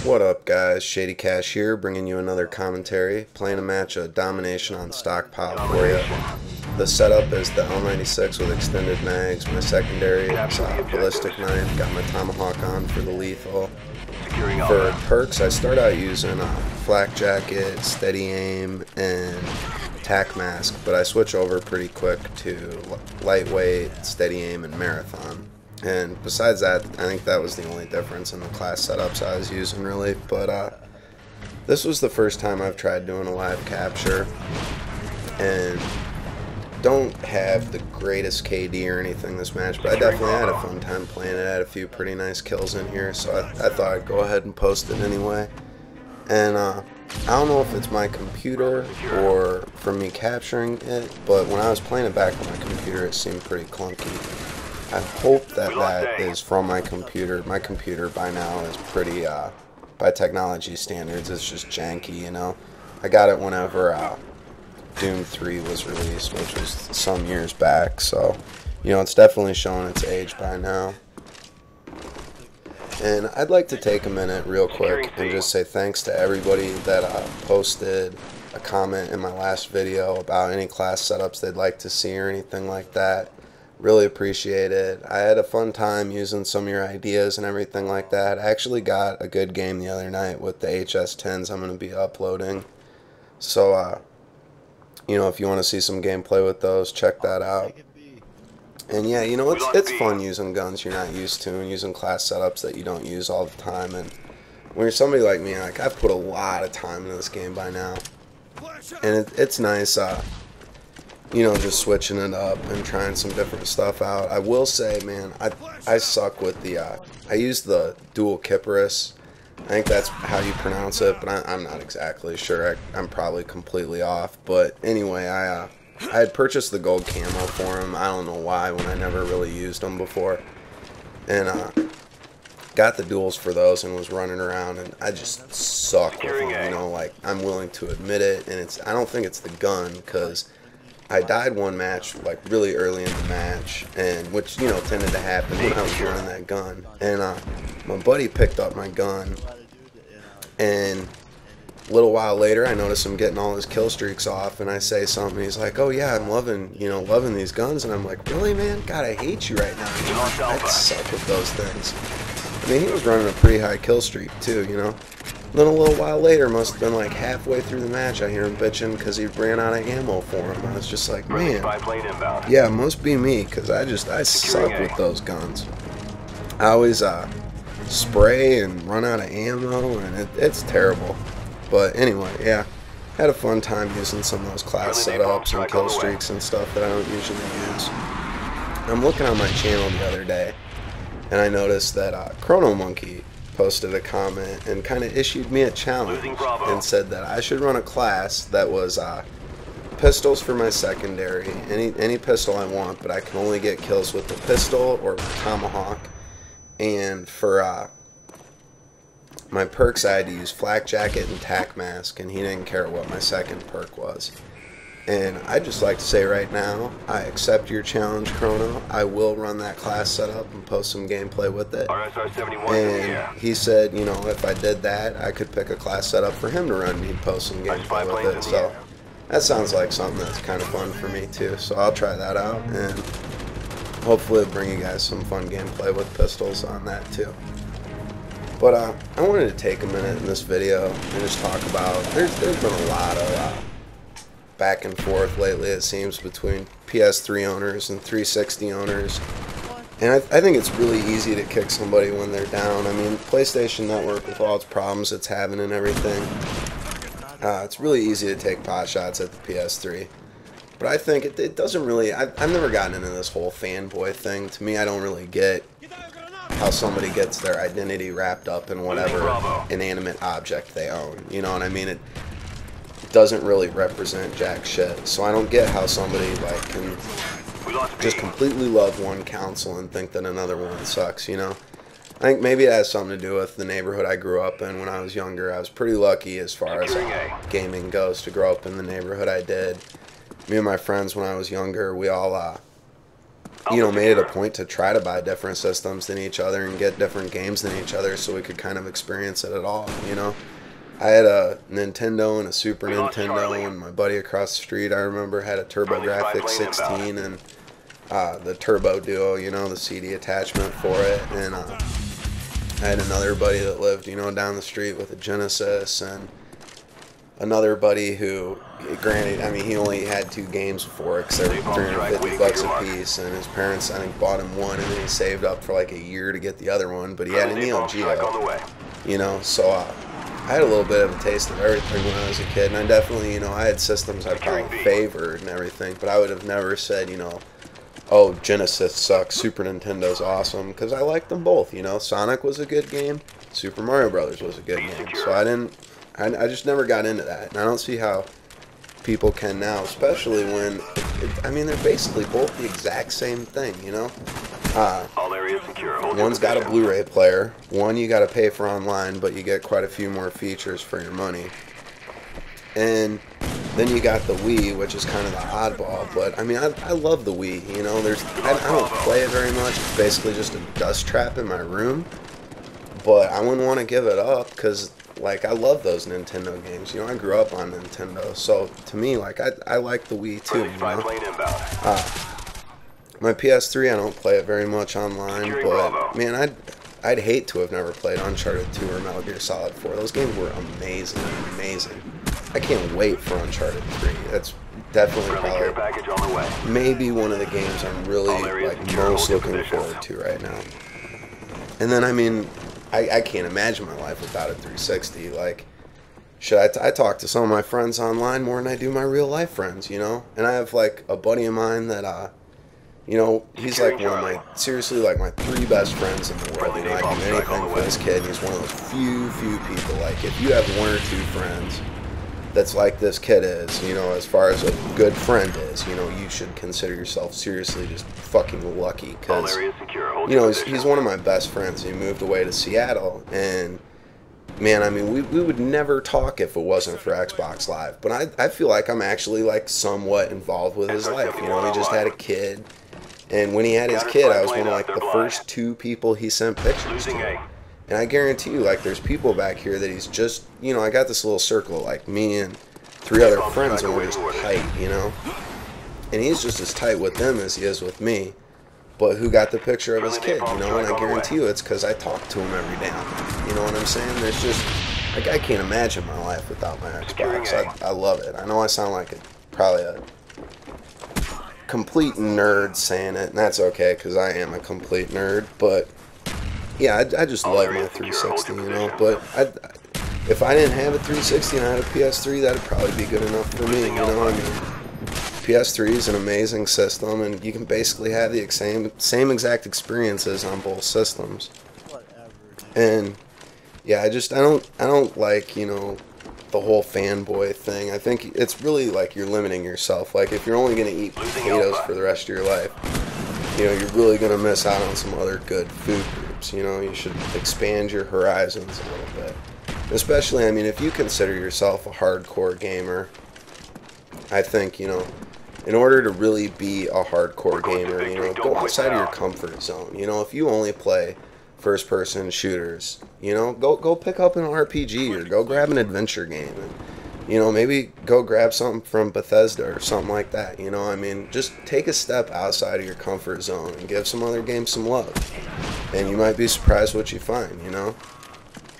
What up guys, Shadycash here, bringing you another commentary, playing a match of Domination on Stockpile for you. The setup is the L96 with extended mags, my secondary is a ballistic knife, got my tomahawk on for the lethal. For perks, I start out using a flak jacket, steady aim, and tac mask, but I switch over pretty quick to lightweight, steady aim, and marathon. And besides that, I think that was the only difference in the class setups I was using really, but this was the first time I've tried doing a live capture, and don't have the greatest KD or anything this match, but I definitely had a fun time playing it. I had a few pretty nice kills in here, so I thought I'd go ahead and post it anyway. And I don't know if it's my computer or from me capturing it, but when I was playing it back on my computer, it seemed pretty clunky. I hope that that is from my computer. My computer by now is pretty, by technology standards, it's just janky, you know. I got it whenever Doom 3 was released, which was some years back, so, you know, it's definitely showing its age by now. And I'd like to take a minute real quick and just say thanks to everybody that posted a comment in my last video about any class setups they'd like to see or anything like that. Really appreciate it. I had a fun time using some of your ideas and everything like that. I actually got a good game the other night with the HS10s I'm going to be uploading. So, you know, if you want to see some gameplay with those, check that out. And yeah, you know, it's fun using guns you're not used to and using class setups that you don't use all the time. And when you're somebody like me, like, I've put a lot of time into this game by now. And it's nice, you know, just switching it up and trying some different stuff out. I will say, man, I suck with the, I use the dual Kiparis. I think that's how you pronounce it, but I'm not exactly sure. I'm probably completely off. But anyway, I had purchased the gold camo for him. I don't know why, when I never really used them before. And got the duels for those and was running around, and I just suck with them, you know, like, I'm willing to admit it. And I don't think it's the gun, because I died one match, like, really early in the match, and which, you know, tended to happen when I was running that gun. And my buddy picked up my gun, and a little while later, I noticed him getting all his kill streaks off, and I say something, he's like, "Oh yeah, I'm loving these guns," and I'm like, "Really, man? God, I hate you right now. You know, I suck with those things." I mean, he was running a pretty high kill streak too, you know. Then a little while later, must have been like halfway through the match, I hear him bitching because he ran out of ammo for him. I was just like, man, yeah, it must be me, because I suck with those guns. I always spray and run out of ammo, and it's terrible. But anyway, yeah, had a fun time using some of those class setups and kill streaks and stuff that I don't usually use. I'm looking on my channel the other day, and I noticed that Chrono Monkey posted a comment and kind of issued me a challenge and said that I should run a class that was pistols for my secondary, any pistol I want, but I can only get kills with the pistol or tomahawk. And for my perks, I had to use flak jacket and tac mask, and he didn't care what my second perk was. And I'd just like to say right now, I accept your challenge, Chrono. I will run that class setup and post some gameplay with it. And he said, you know, if I did that, I could pick a class setup for him to run, and he'd post some gameplay with it. So that sounds like something that's kind of fun for me too. So I'll try that out, and hopefully it'll bring you guys some fun gameplay with pistols on that too. But I wanted to take a minute in this video and just talk about, there's been a lot of back and forth lately, it seems, between PS3 owners and 360 owners. And I think it's really easy to kick somebody when they're down. I mean, PlayStation Network, with all its problems it's having and everything, it's really easy to take pot shots at the PS3. But I think it doesn't really, I've never gotten into this whole fanboy thing. To me, I don't really get how somebody gets their identity wrapped up in whatever inanimate object they own. You know what I mean? It doesn't really represent jack shit. So I don't get how somebody like can just completely love one console and think that another one sucks, you know? I think maybe it has something to do with the neighborhood I grew up in when I was younger. I was pretty lucky as far as gaming goes to grow up in the neighborhood I did. Me and my friends when I was younger, we all you know, made it a point to try to buy different systems than each other and get different games than each other so we could kind of experience it at all, you know. I had a Nintendo and a Super Nintendo, and my buddy across the street, I remember, had a TurboGrafx 16 and the Turbo Duo, you know, the CD attachment for it. And I had another buddy that lived, you know, down the street with a Genesis, and another buddy who, granted, I mean, he only had 2 games for it because they were $350 a piece, and his parents, I think, bought him one, and then he saved up for like a year to get the other one, but he had a Neo Geo, you know, so I had a little bit of a taste of everything when I was a kid, and I definitely, you know, I had systems I probably favored and everything, but I would have never said, you know, oh, Genesis sucks, Super Nintendo's awesome, because I liked them both, you know. Sonic was a good game, Super Mario Brothers was a good game, so I just never got into that, and I don't see how people can now, especially when, I mean, they're basically both the exact same thing, you know. One's got a Blu-ray player, one you got to pay for online, but you get quite a few more features for your money. And then you got the Wii, which is kind of the oddball, but I mean, I love the Wii, you know. I don't play it very much. It's basically just a dust trap in my room, but I wouldn't want to give it up because, like, I love those Nintendo games. You know, I grew up on Nintendo, so to me, like, I like the Wii too, you know. My PS3, I don't play it very much online, but man, I'd hate to have never played Uncharted 2 or Metal Gear Solid 4. Those games were amazing, amazing. I can't wait for Uncharted 3. That's definitely probably maybe one of the games I'm really like most looking forward to right now. And then, I mean, I can't imagine my life without a 360. Like, I talk to some of my friends online more than I do my real life friends, you know? And I have like a buddy of mine that you know, he's like one of my, seriously, like my 3 best friends in the world. You know, I do anything for this kid, and he's one of those few people. Like, if you have 1 or 2 friends that's like this kid is, you know, as far as a good friend is, you know, you should consider yourself seriously just fucking lucky, because, you know, he's one of my best friends. He moved away to Seattle, and man, I mean, we would never talk if it wasn't for Xbox Live, but I feel like I'm actually like somewhat involved with his life. You know, he just had a kid. And when he had his kid, I was one of like the first 2 people he sent pictures to. And I guarantee you, like, there's people back here that he's just, you know, I got this little circle, like me and 3 other friends, and we're just tight, you know. And he's just as tight with them as he is with me. But who got the picture of his kid, you know? And I guarantee you it's because I talk to him every day. You know what I'm saying? There's just, like, I can't imagine my life without my Xbox. I love it. I know I sound like probably a complete nerd saying it, and that's okay, because I am a complete nerd, but yeah, I just love my 360, you know. But if I didn't have a 360 and I had a PS3, that'd probably be good enough for me, you know. I mean, PS3 is an amazing system, and you can basically have the same exact experiences on both systems. And yeah, I don't like, you know, the whole fanboy thing. I think it's really like you're limiting yourself. Like, if you're only going to eat potatoes for the rest of your life, you know, you're really going to miss out on some other good food groups. You know, you should expand your horizons a little bit. Especially, I mean, if you consider yourself a hardcore gamer, I think, you know, in order to really be a hardcore gamer, you know, go outside of your comfort zone. You know, if you only play first-person shooters, you know, go pick up an RPG or go grab an adventure game, and, you know, maybe go grab something from Bethesda or something like that. You know, I mean, just take a step outside of your comfort zone and give some other games some love, and you might be surprised what you find. You know,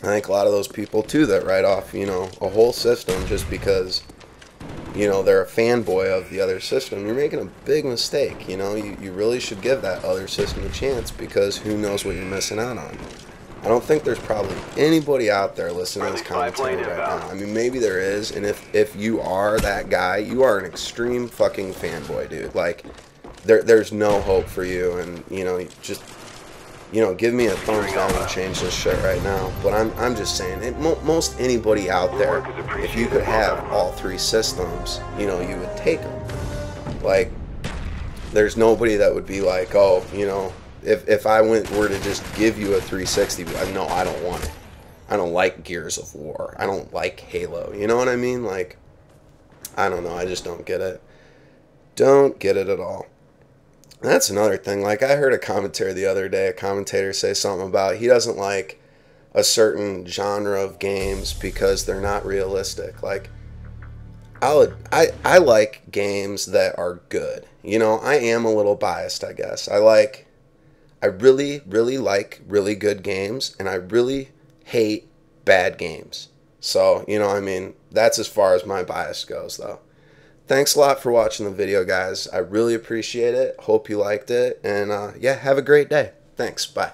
I think a lot of those people too that write off, you know, a whole system just because, you know, they're a fanboy of the other system, you're making a big mistake. You know, you really should give that other system a chance, because who knows what you're missing out on. I don't think there's probably anybody out there listening to this commentary right now. I mean, maybe there is, and if you are that guy, you are an extreme fucking fanboy, dude. Like, there's no hope for you, and, you know, just, you know, give me a thumbs down and change this shit right now. But I'm just saying, most anybody out there, if you could have all 3 systems, you know, you would take them. Like, there's nobody that would be like, oh, you know, if I were to just give you a 360, no, I don't want it. I don't like Gears of War. I don't like Halo. You know what I mean? Like, I don't know. I just don't get it. Don't get it at all. That's another thing. Like, I heard a commentary the other day, a commentator say something about he doesn't like a certain genre of games because they're not realistic. Like, I like games that are good. You know, I am a little biased, I guess. I really, really like really good games, and I really hate bad games. So, you know, I mean, that's as far as my bias goes, though. Thanks a lot for watching the video, guys. I really appreciate it. Hope you liked it. And yeah, have a great day. Thanks. Bye.